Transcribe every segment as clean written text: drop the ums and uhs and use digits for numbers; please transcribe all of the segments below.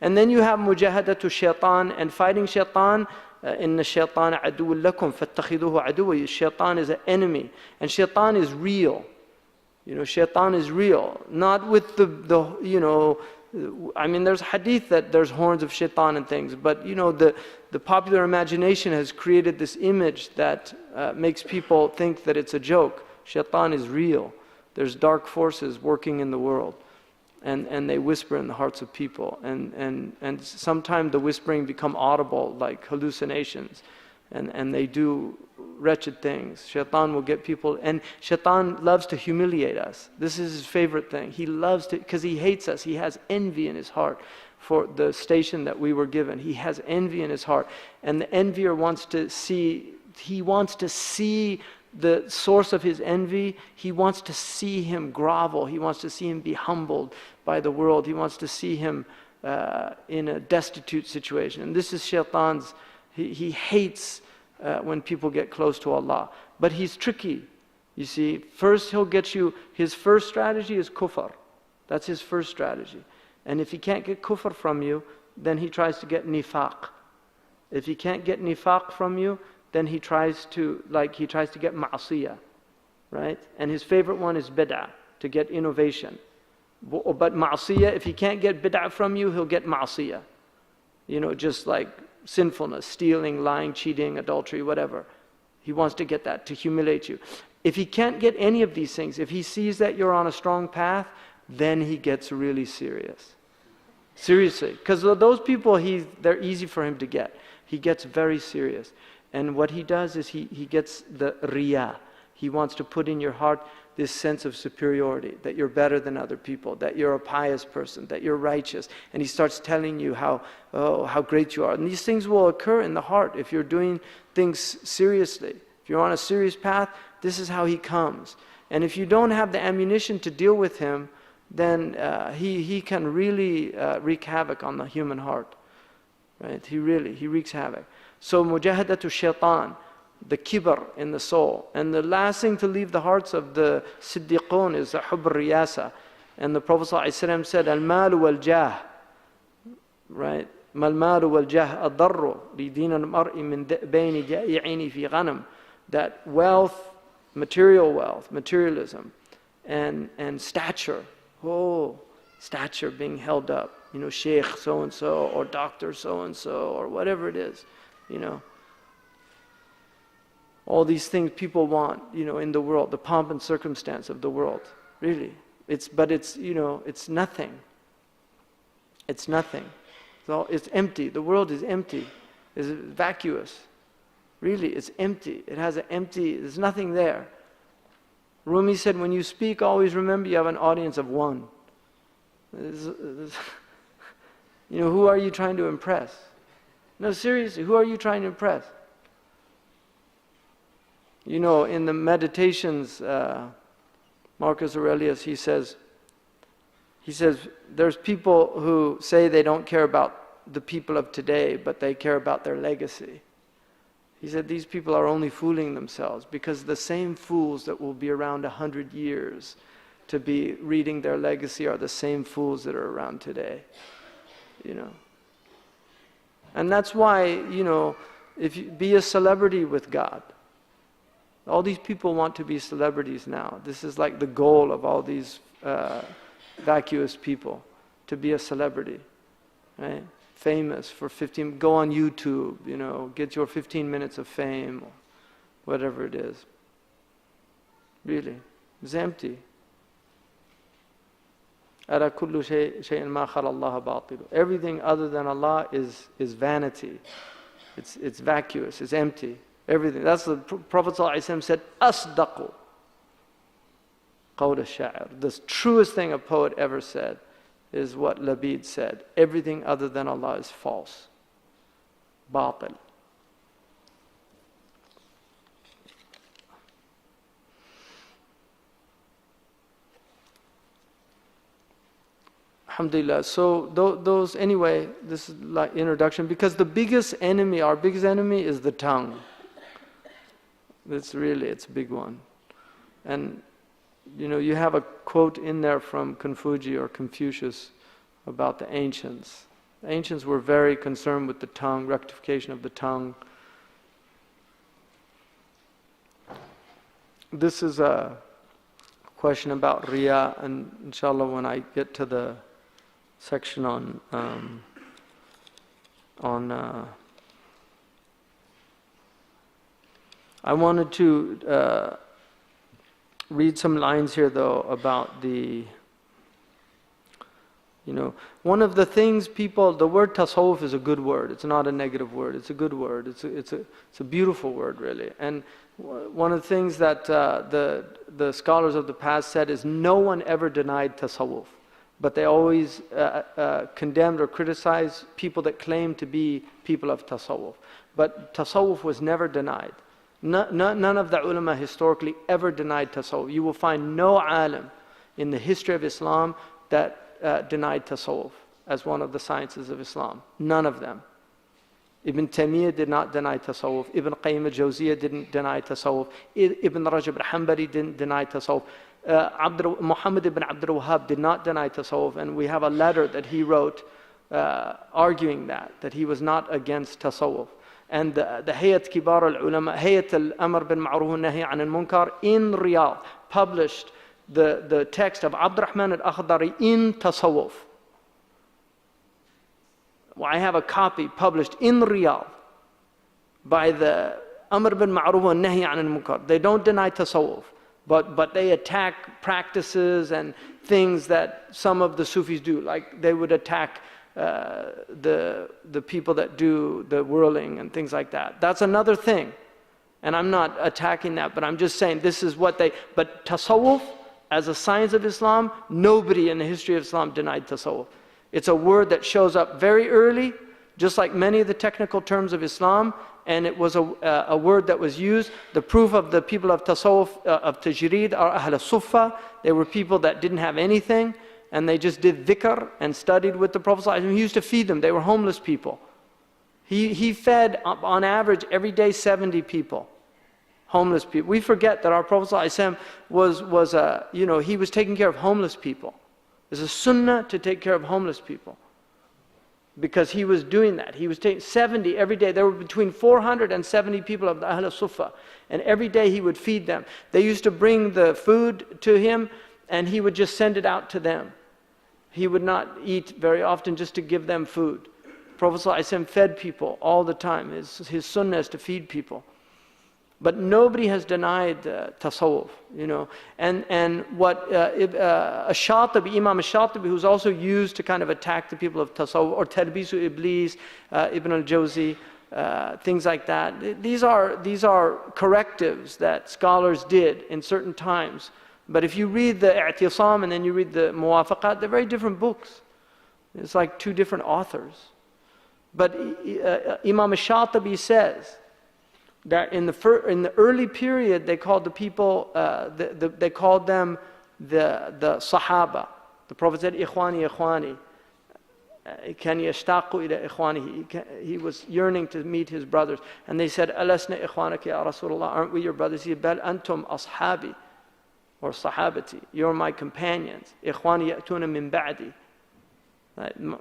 And then you have mujahadatu shaitan, and fighting shaitan. Inna shaitan aduwwun lakum fattakhiduhu aduwwa. Shaitan is an enemy, and shaitan is real. Shaitan is real, not with I mean, there's hadith that there's horns of shaitan and things, but the popular imagination has created this image that makes people think that it's a joke. Shaitan is real. There's dark forces working in the world, and they whisper in the hearts of people, and sometimes the whispering become audible like hallucinations, and they do wretched things. Shaitan will get people, and Shaitan loves to humiliate us. This is his favorite thing. He loves to, because he hates us. He has envy in his heart for the station that we were given. He has envy in his heart, and the envier wants to see, the source of his envy. He wants to see him grovel. He wants to see him be humbled by the world. He wants to see him in a destitute situation. And this is Shaitan's, he hates when people get close to Allah. But he's tricky. You see, first he'll get you, his first strategy is kufr. That's his first strategy. And if he can't get kufr from you, then he tries to get nifaq. If he can't get nifaq from you, then he tries to get ma'asiyah, right? And his favorite one is bid'ah, to get innovation. But ma'asiyah, if he can't get bid'ah from you, he'll get ma'asiyah. Just like sinfulness, stealing, lying, cheating, adultery, whatever. He wants to get that, to humiliate you. If he can't get any of these things, if he sees that you're on a strong path, then he gets really serious. Seriously. Because those people, they're easy for him to get. He gets very serious. And what he does is he gets the riyah. He wants to put in your heart this sense of superiority, that you're better than other people, that you're a pious person, that you're righteous. And he starts telling you how great you are. And these things will occur in the heart if you're doing things seriously. If you're on a serious path, this is how he comes. And if you don't have the ammunition to deal with him, then he can really wreak havoc on the human heart. Right? He wreaks havoc. So mujahadatu shaitan, the kibr in the soul. And the last thing to leave the hearts of the siddiqun is the hubb al-riyasa. And the Prophet ﷺ said, al-malu wal-jah, right? Mal-malu wal-jah adarru li deen al-mar'i min bayni ja'i'ini fi ghanam. That wealth, materialism, and stature. Stature being held up. Shaykh so-and-so, or doctor so-and-so, or whatever it is. All these things people want, in the world, the pomp and circumstance of the world, really. It's nothing. It's nothing. It's empty. The world is empty. It's vacuous. Really, it's empty. It has an empty, there's nothing there. Rumi said, when you speak, always remember you have an audience of one. Who are you trying to impress? No, seriously, who are you trying to impress? In the meditations, Marcus Aurelius, he says, there's people who say they don't care about the people of today, but they care about their legacy. He said these people are only fooling themselves, because the same fools that will be around 100 years to be reading their legacy are the same fools that are around today. And that's why, if you be a celebrity with God. All these people want to be celebrities now. This is like the goal of all these vacuous people, to be a celebrity, right? Famous for 15, go on YouTube, get your 15 minutes of fame, or whatever it is. Really, it's empty. أَرَى كُلُّ شَيْءٍ مَا خَلَى اللَّهَ بَاطِلٌ. Everything other than Allah is vanity. It's vacuous, it's empty. Everything. That's the Prophet ﷺ said, أَصْدَقُ قَوْلَ الشَّاعِرِ. The truest thing a poet ever said is what Labid said. Everything other than Allah is false. Batil. Alhamdulillah. So those, anyway, this is like introduction, because the biggest enemy, our biggest enemy is the tongue. It's a big one. And you have a quote in there from Confucius or Confucius about the ancients. The ancients were very concerned with the tongue, rectification of the tongue. This is a question about Riya, and inshallah when I get to the section on I wanted to read some lines here though about the, one of the things people, the word tasawwuf is a good word. It's not a negative word. It's a good word. It's a beautiful word, really. And one of the things that the scholars of the past said is no one ever denied tasawwuf, but they always condemned or criticized people that claim to be people of tasawwuf. But tasawwuf was never denied. None of the ulama historically ever denied tasawwuf. You will find no alim in the history of Islam that denied tasawwuf as one of the sciences of Islam. None of them. Ibn Taymiyyah did not deny tasawwuf. Ibn Qayyim al-Jawziyah didn't deny tasawwuf. Ibn Rajab al-Hanbali didn't deny tasawwuf. Muhammad ibn Abdul Wahhab did not deny tasawwuf, and we have a letter that he wrote arguing that he was not against tasawwuf. And the Hayat Kibar al-Ulama, Hayat al-Amr bin Ma'ruf al-Nahi an al-Munkar in Riyadh published the text of Abdurrahman al-Akhdari in tasawwuf. I have a copy published in Riyadh by the Amr bin Ma'ruf al-Nahi an al-Munkar. They don't deny tasawwuf, but they attack practices and things that some of the Sufis do. Like they would attack the people that do the whirling and things like that. That's another thing. And I'm not attacking that, but I'm just saying this is what they... But tasawwuf, as a science of Islam, nobody in the history of Islam denied tasawwuf. It's a word that shows up very early, just like many of the technical terms of Islam, and it was a word that was used. The proof of the people of tasawwuf, of tajreed, are Ahlus Sunnah. They were people that didn't have anything, and they just did dhikr and studied with the Prophet ﷺ. He used to feed them. They were homeless people. He fed, on average, every day 70 people, homeless people. We forget that our Prophet ﷺ he was taking care of homeless people. There's a sunnah to take care of homeless people, because he was doing that. He was taking 70 every day. There were between 400 and 70 people of the Ahlus Sunnah, and every day he would feed them. They used to bring the food to him, and he would just send it out to them. He would not eat very often, just to give them food. Prophet ﷺ fed people all the time. His sunnah is to feed people. But nobody has denied tasawwuf, And what Shatibi, Imam Shatibi, who's also used to kind of attack the people of tasawwuf, or Talbisu Iblis, Ibn al-Jawzi, things like that. These are correctives that scholars did in certain times. But if you read the I'tisam and then you read the Muwafaqat, they're very different books. It's like two different authors. But Imam Shatibi says that in the early period, they called the people, they called them the Sahaba. The Prophet said, Ikhwani, Ikhwani. Kan yashtaqu ila ikhwani. He was yearning to meet his brothers. And they said, Alasna ikhwanaka ya Rasulullah. Aren't we your brothers? He said, Bal antum ashabi, or sahabati. You're my companions. Ikhwani ya'tuna min ba'di.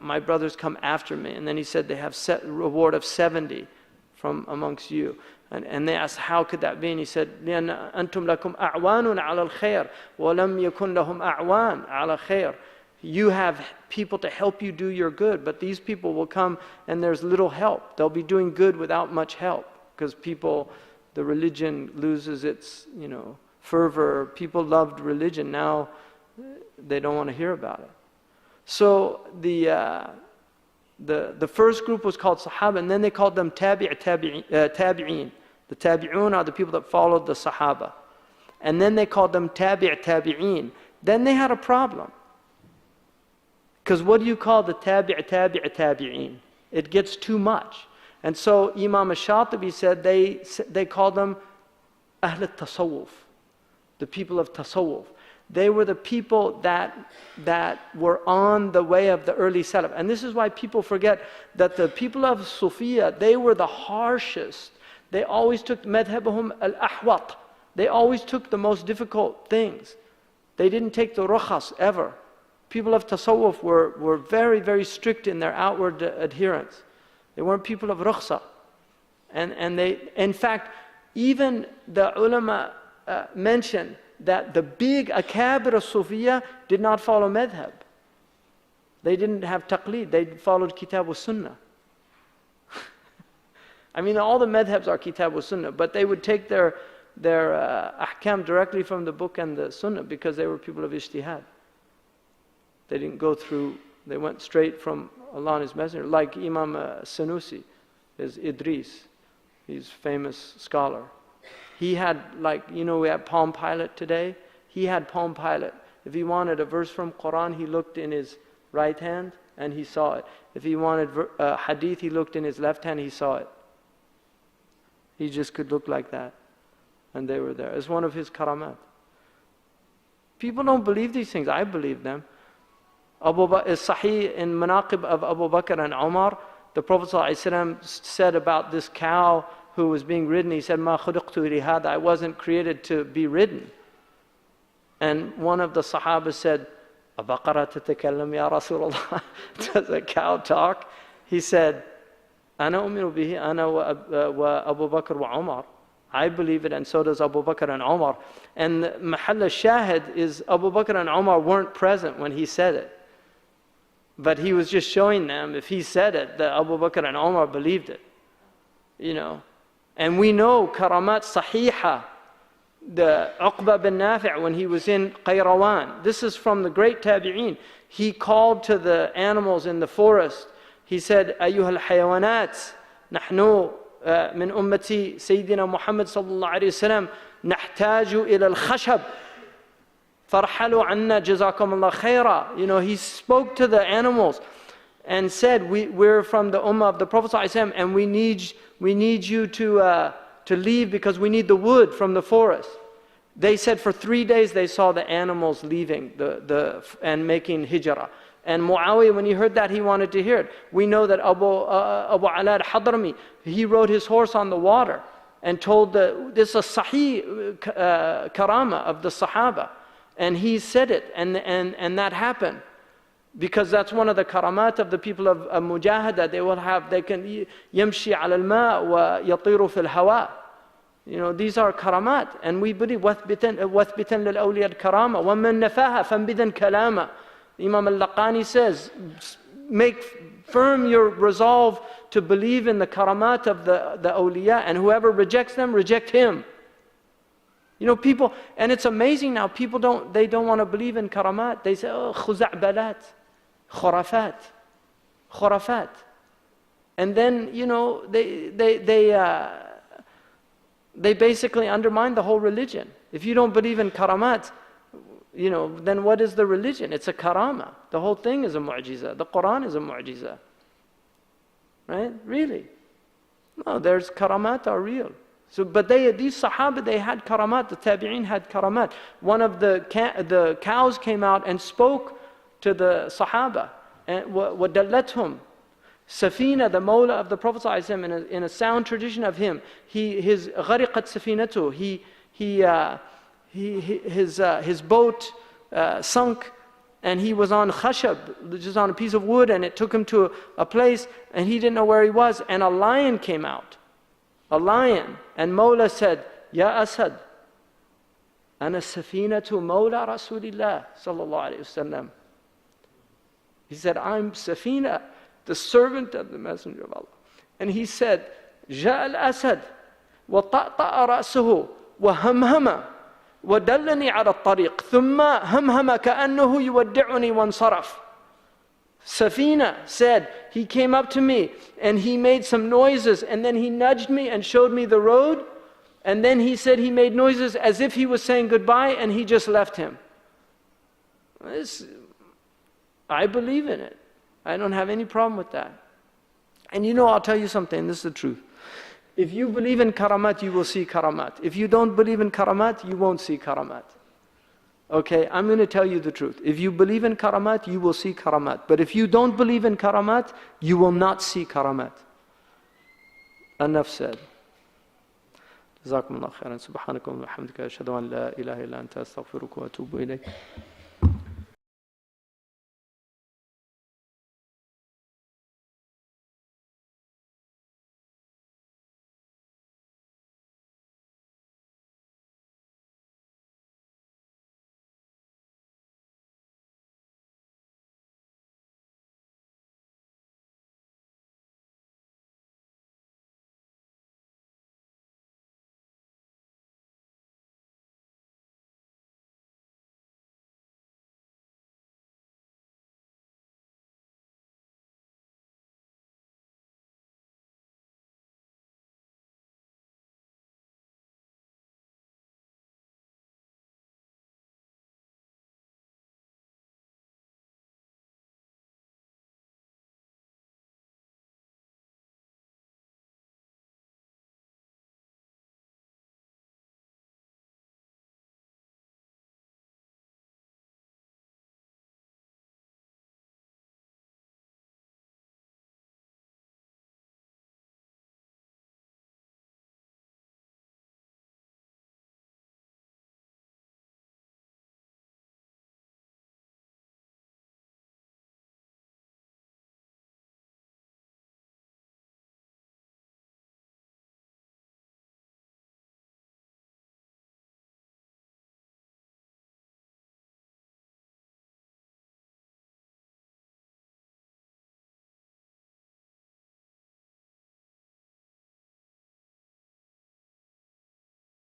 My brothers come after me. And then he said, they have reward of 70 from amongst you. And they asked, how could that be? And he said, لأن أنتم لكم أعوان على الخير ولم يكن لهم أعوان على خير. You have people to help you do your good, but these people will come and there's little help. They'll be doing good without much help, because the religion loses its, fervor. People loved religion. Now they don't want to hear about it. So the first group was called Sahaba, and then they called them Tabi'een. The Tabi'un are the people that followed the Sahaba. And then they called them Tabi'een. Then they had a problem. Because what do you call the Tabi'een? It gets too much. And so Imam al-Shatibi said they called them Ahl al-Tasawwuf, the people of Tasawwuf. They were the people that were on the way of the early Salaf. And this is why people forget that the people of Sufiya, they were the harshest. They always took madhabahum al-ahwat. They always took the most difficult things. They didn't take the rukhas ever. people of Tasawwuf were very, very strict in their outward adherence. They weren't people of rukhsa. And they, in fact, even the ulama mention that the big akabir al-Sufiya did not follow madhab. They didn't have taqleed, they followed kitab wa sunnah. I mean, all the madhabs are kitab wa sunnah, but they would take their ahkam directly from the book and the sunnah because they were people of ijtihad. They didn't go through, they went straight from Allah and His Messenger, like Imam Sanusi, is Idris, he's a famous scholar. He had, like, you know, we have Palm Pilot today. He had Palm Pilot. If he wanted a verse from Quran, he looked in his right hand and he saw it. If he wanted hadith, he looked in his left hand, he saw it. He just could look like that. And they were there. It's one of his karamat. People don't believe these things. I believe them. Is Sahih in Manaqib of Abu Bakr and Umar. The Prophet ﷺ said about this cow who was being ridden, he said, "Ma khuliqtu lihada," I wasn't created to be ridden. And one of the Sahaba said, "Abaqara tatakallam ya Rasulullah?" Does a cow talk? He said, "Ana umiru bihi, ana wa Abu Bakr wa Umar." I believe it, and so does Abu Bakr and Umar. And Mahall al-Shahid is Abu Bakr and Umar weren't present when he said it. But he was just showing them, if he said it, that Abu Bakr and Umar believed it. You know. And we know karamat sahiha, the Uqba bin Nafi' when he was in Qayrawan. This is from the great tabi'een. He called to the animals in the forest. He said, "Ayyuhal hayawanat, nahnu min ummati Sayyidina Muhammad sallallahu alayhi wa sallam, nahtaju ila al-khashab. Farhalu anna jazakum Allah khaira." You know, he spoke to the animals and said, we're from the Ummah of the Prophet ﷺ, and we need you to leave because we need the wood from the forest. They said for 3 days they saw the animals leaving and making hijrah. And Muawiyah, when he heard that, he wanted to hear it. We know that Abu Ala al-Hadrami, he rode his horse on the water and told this is a sahih karama of the Sahaba. And he said it, and that happened. Because that's one of the karamat of the people of Mujahada. They can yamshi ala al-ma wa yatiru fil hawa. You know, these are karamat. And we believe, wathbitan lil-awliya al-karama, wa man nafaha fambidan kalama. Imam al-Laqani says, make firm your resolve to believe in the karamat of the awliya, and whoever rejects them, reject him. You know, people, and it's amazing now, people don't want to believe in karamat. They say, oh, khuza'balat, khurafat. And then, you know, they basically undermine the whole religion. If you don't believe in karamat, you know, then what is the religion? It's a karama. The whole thing is a mu'jiza. The Quran is a mu'jiza. Right? Really? No, there's karamat are real. So, but these Sahaba, they had karamat. The Tabi'een had karamat. One of the cows came out and spoke to the Sahaba. And وَدَلَّتْهُمْ Safina, the Mawla of the Prophet ﷺ, in a sound tradition of him, his غَرِقَتْ سَفِينَتُهُ, his boat sunk, and he was on khashab, just on a piece of wood, and it took him to a place, and he didn't know where he was, and a lion came out. A lion. And Mawla said, Ya Asad, ana safinatu Mawla Rasulillah sallallahu alayhi wasallam. He said, I'm Safina, the servant of the Messenger of Allah. And he said, Ja al-Asad, wa ta'ta'a ra'suhu, wa hamhama, wa dallani ala al-tariq, thumma hamhama ka'annahu yuwaddi'uni wansaraf. Safina said, he came up to me and he made some noises, and then he nudged me and showed me the road, and then he said he made noises as if he was saying goodbye, and he just left him. I believe in it. I don't have any problem with that. And you know, I'll tell you something, this is the truth. If you believe in karamat, you will see karamat. If you don't believe in karamat, you won't see karamat. Okay, I'm going to tell you the truth. If you believe in karamat, you will see karamat. But if you don't believe in karamat, you will not see karamat. Enough said. جزاكم الله خيرا. سبحانك اللهم وبحمدك أشهد أن لا إله إلا أنت أستغفرك وأتوب إليك.